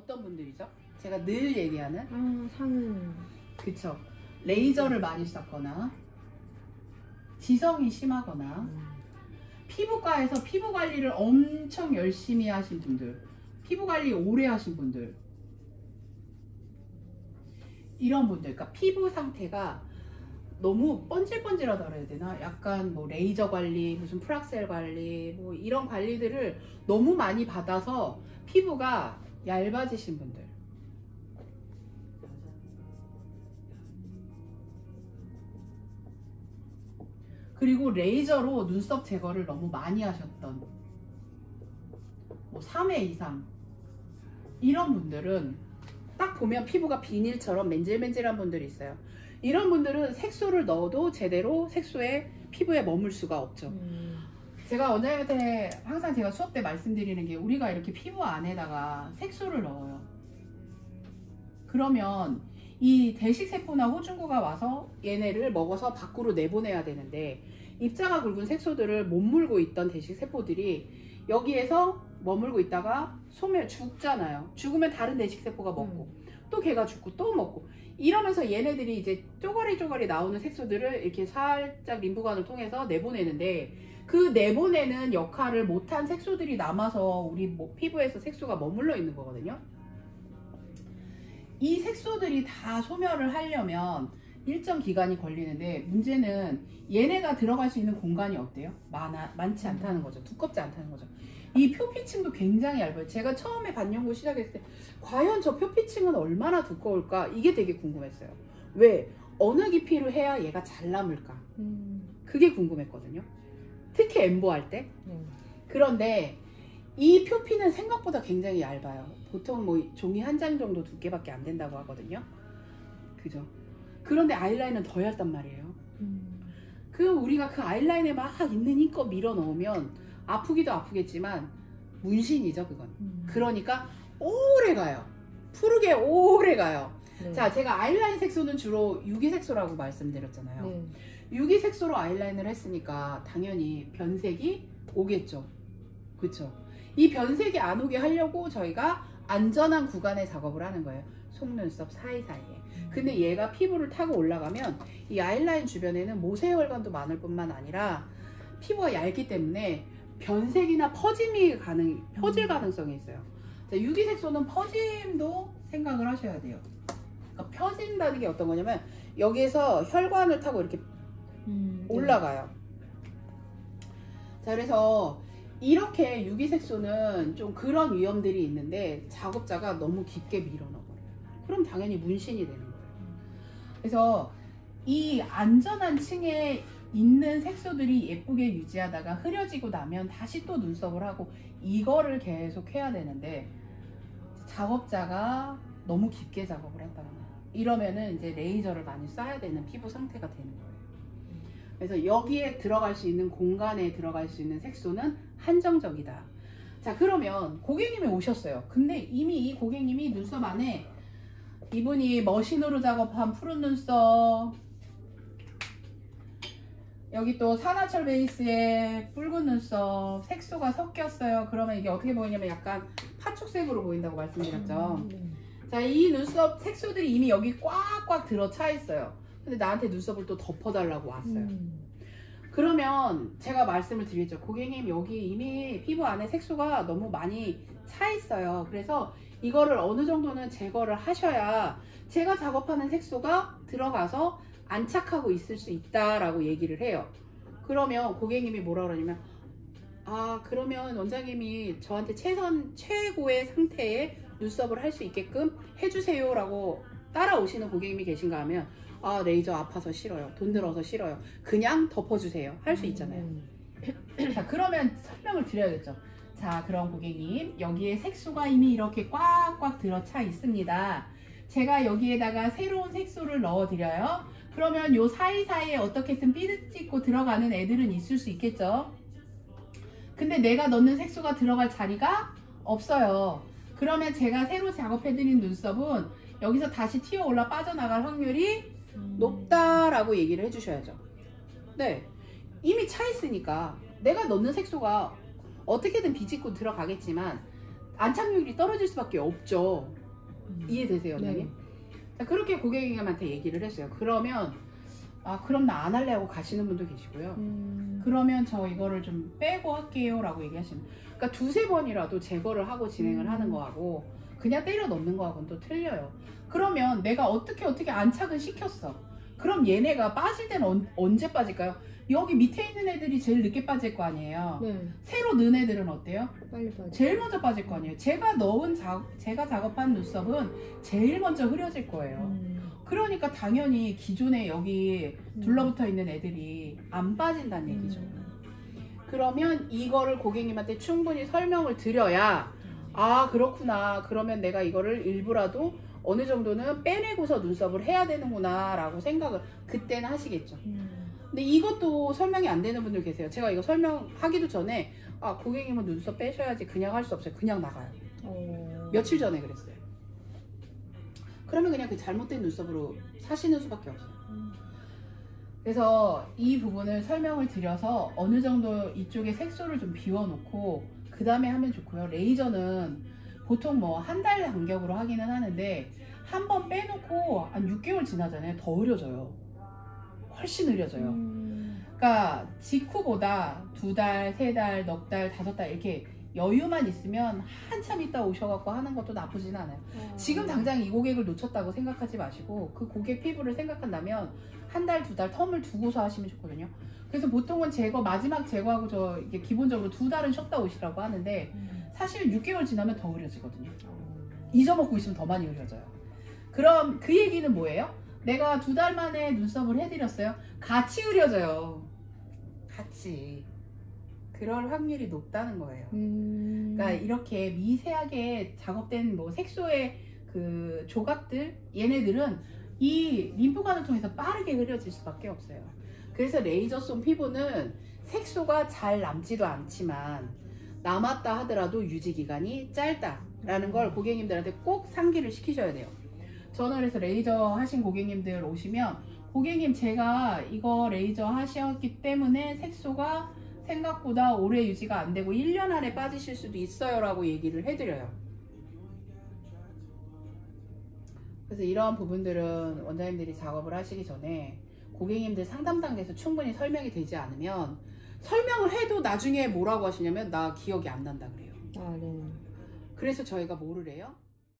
어떤 분들이죠? 제가 늘 얘기하는 상은 그쵸. 레이저를 많이 썼거나 지성이 심하거나 피부과에서 피부 관리를 엄청 열심히 하신 분들, 피부 관리 오래 하신 분들, 이런 분들, 그러니까 피부 상태가 너무 번질번질하다 그래야 되나? 약간 뭐 레이저 관리, 무슨 프락셀 관리, 뭐 이런 관리들을 너무 많이 받아서 피부가 얇아지신 분들, 그리고 레이저로 눈썹 제거를 너무 많이 하셨던 뭐 3회 이상 이런 분들은 딱 보면 피부가 비닐처럼 맨질맨질한 분들이 있어요. 이런 분들은 색소를 넣어도 제대로 색소에 피부에 머물 수가 없죠. 제가 원장님한테 항상 제가 수업 때 말씀드리는 게, 우리가 이렇게 피부 안에다가 색소를 넣어요. 그러면 이 대식세포나 호중구가 와서 얘네를 먹어서 밖으로 내보내야 되는데, 입자가 굵은 색소들을 못 물고 있던 대식세포들이 여기에서 머물고 있다가 죽잖아요. 죽으면 다른 대식세포가 먹고 또 걔가 죽고 또 먹고, 이러면서 얘네들이 이제 쪼가리 나오는 색소들을 이렇게 살짝 림프관을 통해서 내보내는데, 그 내보내는 역할을 못한 색소들이 남아서 우리 피부에서 색소가 머물러 있는 거거든요. 이 색소들이 다 소멸을 하려면 일정 기간이 걸리는데, 문제는 얘네가 들어갈 수 있는 공간이 어때요? 많지 않다는 거죠. 두껍지 않다는 거죠. 이 표피층도 굉장히 얇아요. 제가 처음에 반영구 시작했을 때 과연 저 표피층은 얼마나 두꺼울까, 이게 되게 궁금했어요. 왜? 어느 깊이로 해야 얘가 잘 남을까, 그게 궁금했거든요. 특히 엠보 할 때. 그런데 이 표피는 생각보다 굉장히 얇아요. 보통 뭐 종이 한 장 정도 두께밖에 안 된다고 하거든요. 그죠? 그런데 아이라인은 더 얇단 말이에요. 그럼 우리가 그 아이라인에 막 있는 힘껏 밀어 넣으면 아프기도 아프겠지만 문신이죠, 그건. 그러니까 오래 가요. 푸르게 오래 가요. 네. 자, 제가 아이라인 색소는 주로 유기색소라고 말씀드렸잖아요. 네. 유기색소로 아이라인을 했으니까 당연히 변색이 오겠죠. 그쵸? 이 변색이 안 오게 하려고 저희가 안전한 구간에 작업을 하는 거예요. 속눈썹 사이사이에. 근데 얘가 피부를 타고 올라가면 이 아이라인 주변에는 모세혈관도 많을 뿐만 아니라 피부가 얇기 때문에 변색이나 퍼질 가능성이 있어요. 자, 유기색소는 퍼짐도 생각을 하셔야 돼요. 그러니까 펴진다는 게 어떤 거냐면, 여기에서 혈관을 타고 이렇게 올라가요. 자, 그래서 이렇게 유기색소는 좀 그런 위험들이 있는데, 작업자가 너무 깊게 밀어 넣어버려요. 그럼 당연히 문신이 되는 거예요. 그래서 이 안전한 층에 있는 색소들이 예쁘게 유지하다가 흐려지고 나면 다시 또 눈썹을 하고, 이거를 계속 해야 되는데, 작업자가 너무 깊게 작업을 했다거나 이러면은 이제 레이저를 많이 쏴야 되는 피부 상태가 되는 거예요. 그래서 여기에 들어갈 수 있는 공간에 들어갈 수 있는 색소는 한정적이다. 자, 그러면 고객님이 오셨어요. 근데 이미 이 고객님이 눈썹 안에, 이분이 머신으로 작업한 푸른 눈썹, 여기 또 산화철 베이스에 붉은 눈썹, 색소가 섞였어요. 그러면 이게 어떻게 보이냐면 약간 파축색으로 보인다고 말씀드렸죠. 자, 이 눈썹 색소들이 이미 여기 꽉꽉 들어차 있어요. 근데 나한테 눈썹을 또 덮어달라고 왔어요. 그러면 제가 말씀을 드리죠. 고객님, 여기 이미 피부 안에 색소가 너무 많이 차 있어요. 그래서 이거를 어느 정도는 제거를 하셔야 제가 작업하는 색소가 들어가서 안착하고 있을 수 있다라고 얘기를 해요. 그러면 고객님이 뭐라 그러냐면, 그러면 원장님이 저한테 최고의 상태의 눈썹을 할 수 있게끔 해주세요 라고 따라오시는 고객님이 계신가 하면, 레이저 아파서 싫어요, 돈 들어서 싫어요, 그냥 덮어주세요, 할 수 있잖아요. 자, 그러면 설명을 드려야겠죠. 자, 그럼 고객님, 여기에 색소가 이미 이렇게 꽉꽉 들어차 있습니다. 제가 여기에다가 새로운 색소를 넣어 드려요. 그러면 요 사이사이에 어떻게든 삐듯 찍고 들어가는 애들은 있을 수 있겠죠. 근데 내가 넣는 색소가 들어갈 자리가 없어요. 그러면 제가 새로 작업해드린 눈썹은 여기서 다시 튀어 올라 빠져나갈 확률이 높다라고 얘기를 해주셔야죠. 네, 이미 차 있으니까 내가 넣는 색소가 어떻게든 비집고 들어가겠지만 안착률이 떨어질 수밖에 없죠. 이해되세요, 원장님? 네. 자, 그렇게 고객님한테 얘기를 했어요. 그러면 그럼 나 안 할래 하고 가시는 분도 계시고요. 그러면 저 이거를 좀 빼고 할게요 라고 얘기하시는. 그러니까 두세 번이라도 제거를 하고 진행을 하는 거하고 그냥 때려 넣는 거하고는 또 틀려요. 그러면 내가 어떻게 안착을 시켰어. 그럼 얘네가 빠질 때는 언제 빠질까요? 여기 밑에 있는 애들이 제일 늦게 빠질 거 아니에요. 네. 새로 넣은 애들은 어때요? 빨리 빠져. 제일 먼저 빠질 거 아니에요. 제가 작업한 눈썹은 제일 먼저 흐려질 거예요. 그러니까 당연히 기존에 여기 둘러붙어 있는 애들이 안 빠진다는 얘기죠. 그러면 이거를 고객님한테 충분히 설명을 드려야 그렇구나. 그러면 내가 이거를 일부라도 어느 정도는 빼내고서 눈썹을 해야 되는구나 라고 생각을 그때는 하시겠죠. 근데 이것도 설명이 안 되는 분들 계세요. 제가 이거 설명하기도 전에 고객님은 눈썹 빼셔야지 그냥 할 수 없어요. 그냥 나가요. 며칠 전에 그랬어요. 그러면 그냥 그 잘못된 눈썹으로 사시는 수밖에 없어요. 그래서 이 부분을 설명을 드려서 어느 정도 이쪽에 색소를 좀 비워놓고 그 다음에 하면 좋고요. 레이저는 보통 뭐 한 달 간격으로 하기는 하는데 한 번 빼놓고 한 6개월 지나잖아요. 더 흐려져요. 훨씬 흐려져요. 그러니까 직후보다 2달, 3달, 넉 달, 5달 이렇게 여유만 있으면 한참 있다 오셔갖고 하는 것도 나쁘진 않아요. 지금 당장 이 고객을 놓쳤다고 생각하지 마시고 그 고객 피부를 생각한다면 한 달, 2달 텀을 두고서 하시면 좋거든요. 그래서 보통은 마지막 제거하고 이게 기본적으로 2달은 쉬었다 오시라고 하는데 사실 6개월 지나면 더 흐려지거든요. 잊어먹고 있으면 더 많이 흐려져요. 그럼 그 얘기는 뭐예요? 내가 2달 만에 눈썹을 해드렸어요. 같이 흐려져요. 같이. 그럴 확률이 높다는 거예요. 그러니까 이렇게 미세하게 작업된 뭐 색소의 그 조각들, 얘네들은 이 림프관을 통해서 빠르게 흐려질 수밖에 없어요. 그래서 레이저 쏜 피부는 색소가 잘 남지도 않지만 남았다 하더라도 유지 기간이 짧다라는 걸 고객님들한테 꼭 상기를 시키셔야 돼요. 저는 그래서 레이저 하신 고객님들 오시면 고객님 제가 이거 레이저 하셨기 때문에 색소가 생각보다 오래 유지가 안 되고 1년 안에 빠지실 수도 있어요 라고 얘기를 해드려요. 그래서 이러한 부분들은 원장님들이 작업을 하시기 전에 고객님들 상담 단계에서 충분히 설명이 되지 않으면 설명을 해도 나중에 뭐라고 하시냐면 나 기억이 안 난다 그래요. 네. 그래서 저희가 뭐를 해요?